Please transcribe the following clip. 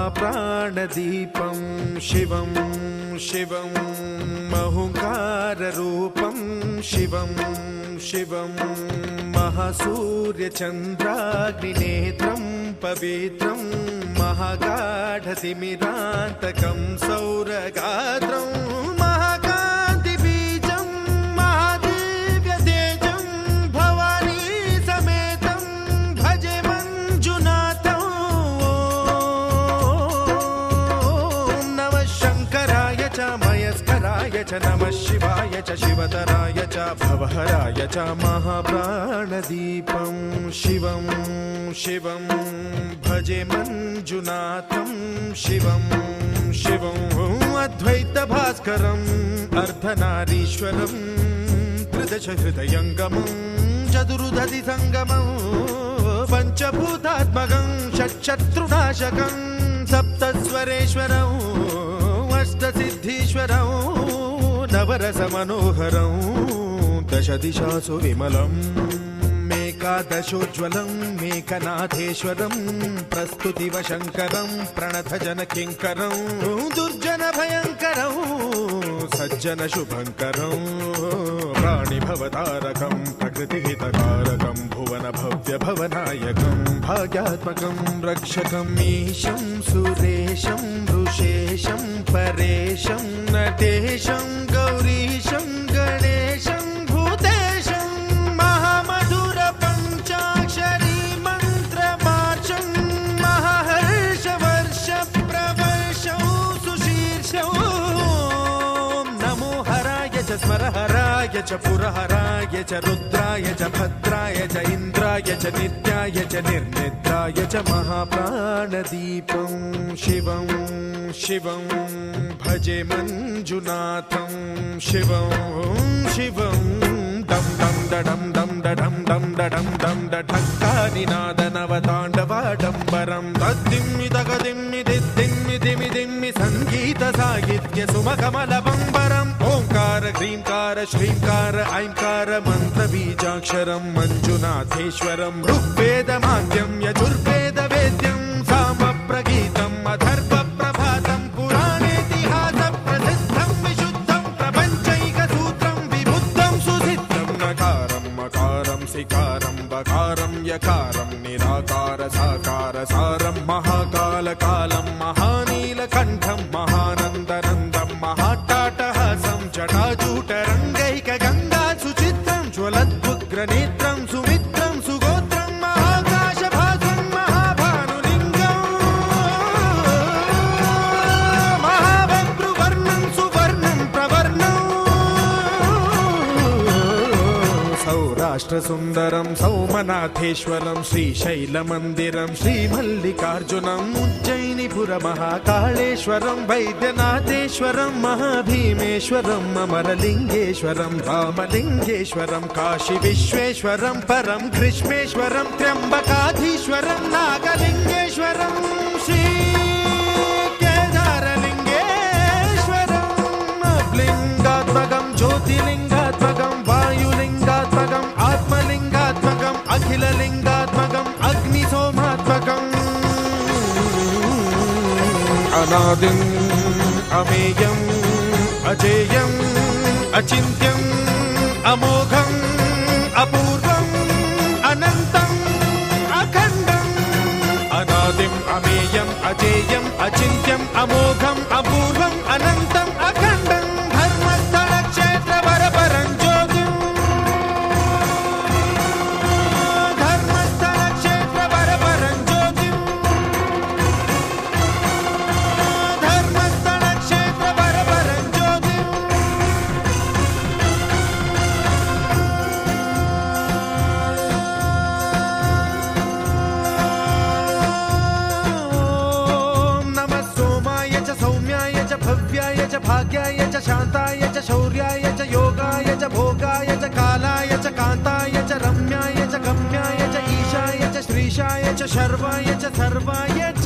महाप्राणदीपं शिवं शिवं महुङ्काररूपं शिवं शिवं महासूर्यचन्द्राग्निनेत्रं पवित्रं महागाढतिमिरान्तकं सौरगात्रं महाकान्तिबीजं महादिव्यतेजं भवानी समेतं भजे मञ्जुनाथं। ॐ नमः शङ्कराय च मयस्कराय च नमः शिवाय च शिवतराय च भवहराय च महाप्राणदीपं शिवं शिवं भजे मञ्जुनाथं शिवं शिवं अद्वैतभास्करम् अर्धनारीश्वरं त्रिदशहृदयङ्गमं चतुर्दधिसङ्गमं पञ्चभूतात्मकं षट्शत्रुनाशकं सप्तस्वरेश्वरं अष्टसिद्धीश्वरं नवरसमनोहरं दशदिशासु विमलम् एकादशोज्ज्वलं मेकनाथेश्वरं प्रस्तुतिवशङ्करं प्रणतजनकिङ्करं दुर्जनभयङ्करं सज्जनशुभङ्करं प्राणिभवतारकं प्रकृतिहितकारकं भुवनभव्यभवनायकं भाग्यात्मकं रक्षकं ईशं सुरेशं ऋषेशं परेशं नटेशं गौरीशं गणेशं भूतेशं महामधुर पञ्चाक्षरी मन्त्रमार्चं महाहर्षवर्ष प्रवर्षं सुशीर्षं नमो हराय च स्मरहराय च पुरहराय च रुद्राय च भद्राय च इन्द्राय च नित्याय च निर्निद्राय च महाप्राणदीपं शिवं शिवं भजे मञ्जुनाथं शिवं शिवं दं दं दडं दं दडं दं दडं दं दठक्कानिनादनवताण्डवाडम्बरं तद्दिम्मि तगदिम्मि दिद्दिम्मि दिमि दिम्मि सङ्गीतसाहित्य सुमकमलबम्बरम् ओङ्कार ह्रीङ्कार श्रीङ्कार ऐङ्कार मन्त्रबीजाक्षरं मञ्जुनाथेश्वरं ऋग्वेदमाद्यं यजुर्वेदवेद्यं सामप्रगीतम् अथर्वप्रभातं पुराणेतिहासप्रसिद्धं विशुद्धं प्रपञ्चैकसूत्रं विबुद्धं सुसिद्धं नकारं मकारं सिकारं बकारं यकारं निराकार साकार सारं महाकालकालं महानीलकण्ठं महानन्दनन्दं महाट्टाटहासं जटाजूटरङ्गैकगङ्गा सुचित्रं ज्वलद्वुग्रनेत्रं सुमित्रं सुगोत्रं महाकाशभासं महाभानुलिङ्गं महाभद्रुवर्णं सुवर्णं प्रवर्णं सौराष्ट्रसुन्दरं सौमनाथेश्वरं श्रीशैलमन्दिरं श्रीमल्लिकार्जुनम् उज्जयिनीपुरमहाकाळेश्वरं वैद्यनाथेश्वरं महाभीमेश्वरं अमरलिङ्गेश्वरं रामलिङ्गेश्वरं काशीविश्वेश्वरं परं ग्रीष्मेश्वरं त्र्यम्बकाधीश्वरं नागलिङ्गेश्वरं श्रीकेदारलिङ्गेश्वरं लिङ्गात्मकं ज्योतिलिङ्गात्मकं वायुलिङ्गात्मकम् आत्मलिङ्गात्मकम् अखिललिङ्गात्मकम् अग्निसोमात्मकम् अनादिम् अमेयम् अजेयम् अचिन्त्यम् अमोघम् अपूर्वम् अनन्तम् अखण्डम् अनादिम् अमेयम् अजेयम् अचिन्त्यम् अमोघम् अपूर्वम् अनन्तम् अखण्डम् धर्मस्थलक्षेत्रवरपरं ज्योतिम् धर्मस्थलक्षेत्रवरपरं ज्योतिम् धर्मस्थलक्षेत्रवरपरं ज्योतिम् भव्याय च भाग्याय च शान्ताय च शौर्याय च योगाय च भोगाय च कालाय च कान्ताय च रम्याय च गम्याय च ईशाय च श्रीशाय च शर्वाय च सर्वाय च